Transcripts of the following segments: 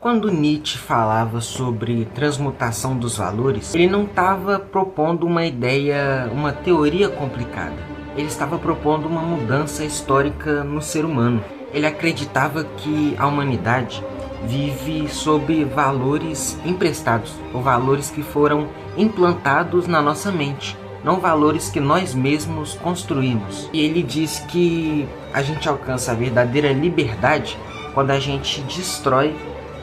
Quando Nietzsche falava sobre transmutação dos valores, ele não estava propondo uma ideia, uma teoria complicada. Ele estava propondo uma mudança histórica no ser humano. Ele acreditava que a humanidade vive sob valores emprestados, ou valores que foram implantados na nossa mente, não valores que nós mesmos construímos. E ele diz que a gente alcança a verdadeira liberdade quando a gente destrói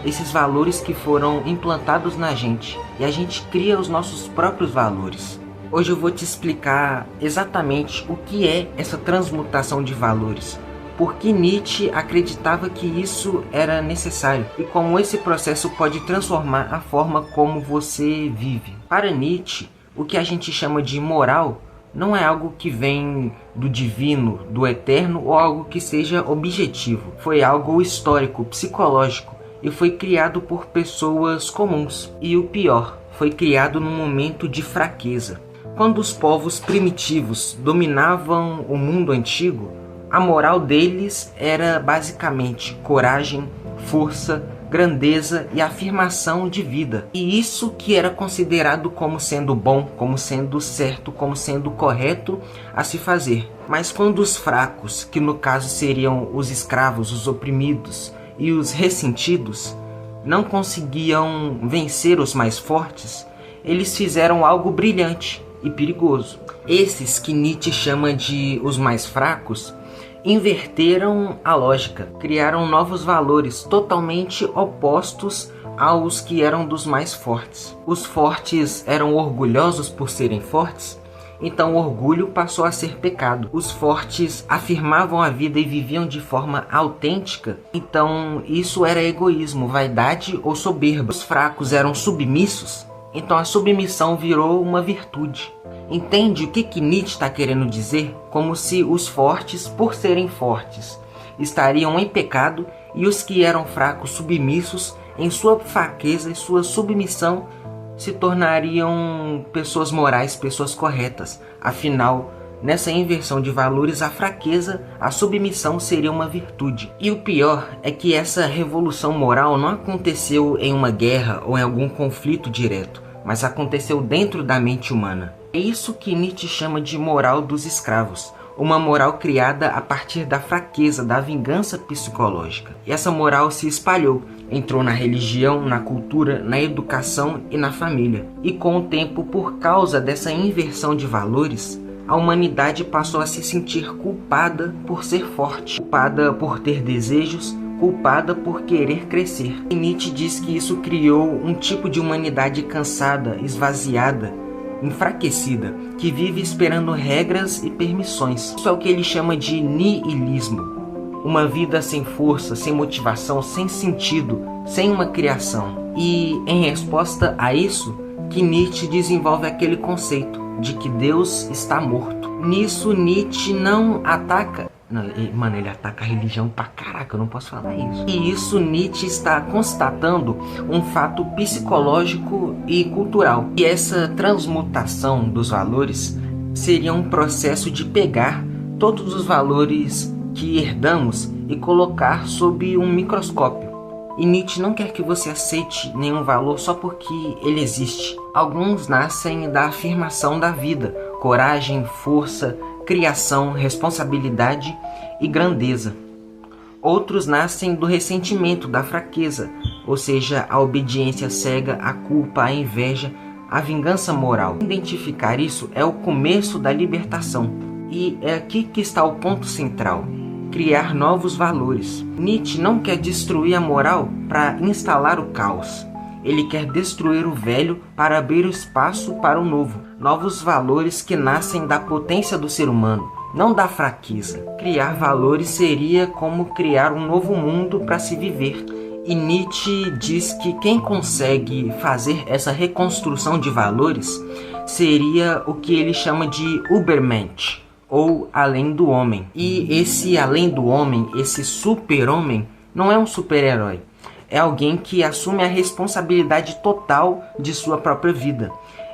esses valores que foram implantados na gente e a gente cria os nossos próprios valores. Hoje eu vou te explicar exatamente o que é essa transmutação de valores, porque Nietzsche acreditava que isso era necessário e como esse processo pode transformar a forma como você vive. Para Nietzsche, o que a gente chama de moral não é algo que vem do divino, do eterno ou algo que seja objetivo. Foi algo histórico, psicológico e foi criado por pessoas comuns. E o pior, foi criado num momento de fraqueza. Quando os povos primitivos dominavam o mundo antigo, a moral deles era basicamente coragem, força, grandeza e afirmação de vida. E isso que era considerado como sendo bom, como sendo certo, como sendo correto a se fazer. Mas quando os fracos, que no caso seriam os escravos, os oprimidos e os ressentidos, não conseguiam vencer os mais fortes, eles fizeram algo brilhante e perigoso. Esses que Nietzsche chama de os mais fracos, inverteram a lógica, criaram novos valores totalmente opostos aos que eram dos mais fortes. Os fortes eram orgulhosos por serem fortes, então o orgulho passou a ser pecado. Os fortes afirmavam a vida e viviam de forma autêntica, então isso era egoísmo, vaidade ou soberba. Os fracos eram submissos, então a submissão virou uma virtude. Entende o que Nietzsche está querendo dizer? Como se os fortes, por serem fortes, estariam em pecado e os que eram fracos, submissos, em sua fraqueza e sua submissão, se tornariam pessoas morais, pessoas corretas. Afinal, nessa inversão de valores, a fraqueza, a submissão seria uma virtude. E o pior é que essa revolução moral não aconteceu em uma guerra ou em algum conflito direto, mas aconteceu dentro da mente humana. É isso que Nietzsche chama de moral dos escravos, uma moral criada a partir da fraqueza, da vingança psicológica. E essa moral se espalhou, entrou na religião, na cultura, na educação e na família. E com o tempo, por causa dessa inversão de valores, a humanidade passou a se sentir culpada por ser forte, culpada por ter desejos, culpada por querer crescer. E Nietzsche diz que isso criou um tipo de humanidade cansada, esvaziada, enfraquecida, que vive esperando regras e permissões. Isso é o que ele chama de niilismo. Uma vida sem força, sem motivação, sem sentido, sem uma criação. E em resposta a isso, que Nietzsche desenvolve aquele conceito de que Deus está morto. Nisso Nietzsche não ataca... Mano, ele ataca a religião pra caraca, eu não posso falar isso. E isso Nietzsche está constatando um fato psicológico e cultural. E essa transmutação dos valores seria um processo de pegar todos os valores que herdamos e colocar sob um microscópio. E Nietzsche não quer que você aceite nenhum valor só porque ele existe. Alguns nascem da afirmação da vida, coragem, força, criação, responsabilidade e grandeza. Outros nascem do ressentimento, da fraqueza, ou seja, a obediência cega, a culpa, a inveja, a vingança moral. Identificar isso é o começo da libertação. E é aqui que está o ponto central: criar novos valores. Nietzsche não quer destruir a moral para instalar o caos. Ele quer destruir o velho para abrir o espaço para o novo. Novos valores que nascem da potência do ser humano, não da fraqueza. Criar valores seria como criar um novo mundo para se viver. E Nietzsche diz que quem consegue fazer essa reconstrução de valores seria o que ele chama de Übermensch, ou além do homem. E esse além do homem, esse super-homem, não é um super-herói. É alguém que assume a responsabilidade total de sua própria vida.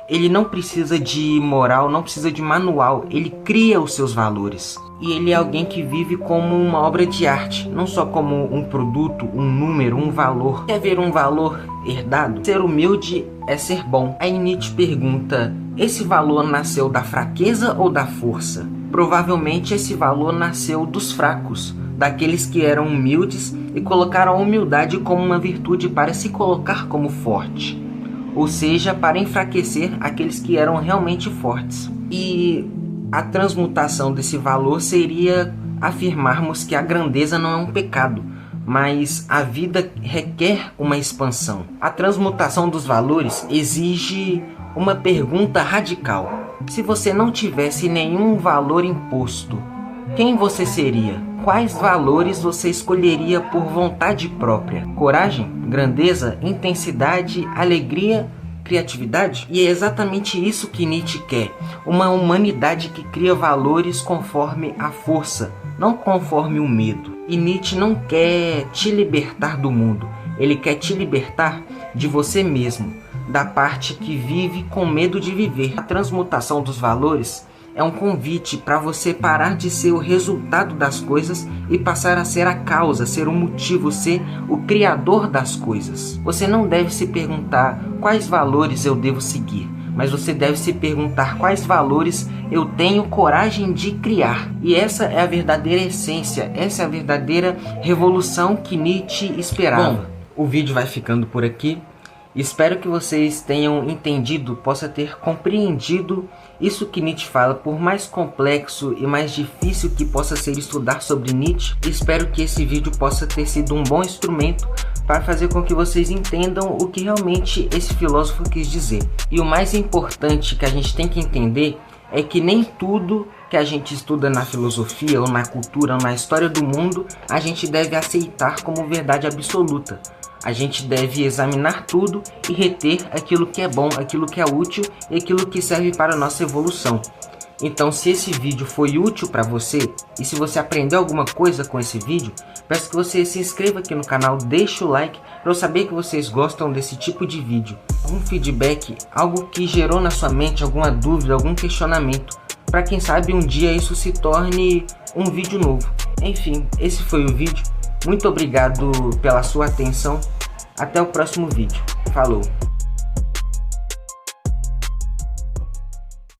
ele não precisa de moral, não precisa de manual, ele cria os seus valores. E ele é alguém que vive como uma obra de arte, não só como um produto, um número, um valor. Quer ver um valor herdado? Ser humilde é ser bom. Aí Nietzsche pergunta, esse valor nasceu da fraqueza ou da força? Provavelmente esse valor nasceu dos fracos, daqueles que eram humildes e colocaram a humildade como uma virtude para se colocar como forte. Ou seja, para enfraquecer aqueles que eram realmente fortes. E a transmutação desse valor seria afirmarmos que a grandeza não é um pecado, mas a vida requer uma expansão. A transmutação dos valores exige uma pergunta radical. Se você não tivesse nenhum valor imposto, quem você seria? Quais valores você escolheria por vontade própria? Coragem, grandeza, intensidade, alegria, criatividade? E é exatamente isso que Nietzsche quer. Uma humanidade que cria valores conforme a força, não conforme o medo. E Nietzsche não quer te libertar do mundo. Ele quer te libertar de você mesmo, da parte que vive com medo de viver. A transmutação dos valores é um convite para você parar de ser o resultado das coisas e passar a ser a causa, ser o motivo, ser o criador das coisas. Você não deve se perguntar quais valores eu devo seguir, mas você deve se perguntar quais valores eu tenho coragem de criar. E essa é a verdadeira essência, essa é a verdadeira revolução que Nietzsche esperava. Bom, o vídeo vai ficando por aqui. Espero que vocês tenham entendido, possa ter compreendido isso que Nietzsche fala, por mais complexo e mais difícil que possa ser estudar sobre Nietzsche. Espero que esse vídeo possa ter sido um bom instrumento para fazer com que vocês entendam o que realmente esse filósofo quis dizer. E o mais importante que a gente tem que entender é que nem tudo que a gente estuda na filosofia, ou na cultura, ou na história do mundo, a gente deve aceitar como verdade absoluta. A gente deve examinar tudo e reter aquilo que é bom, aquilo que é útil e aquilo que serve para a nossa evolução. Então, se esse vídeo foi útil para você e se você aprendeu alguma coisa com esse vídeo, peço que você se inscreva aqui no canal, deixe o like para eu saber que vocês gostam desse tipo de vídeo. Um feedback, algo que gerou na sua mente alguma dúvida, algum questionamento, para quem sabe um dia isso se torne um vídeo novo. Enfim, esse foi o vídeo. Muito obrigado pela sua atenção. Até o próximo vídeo. Falou!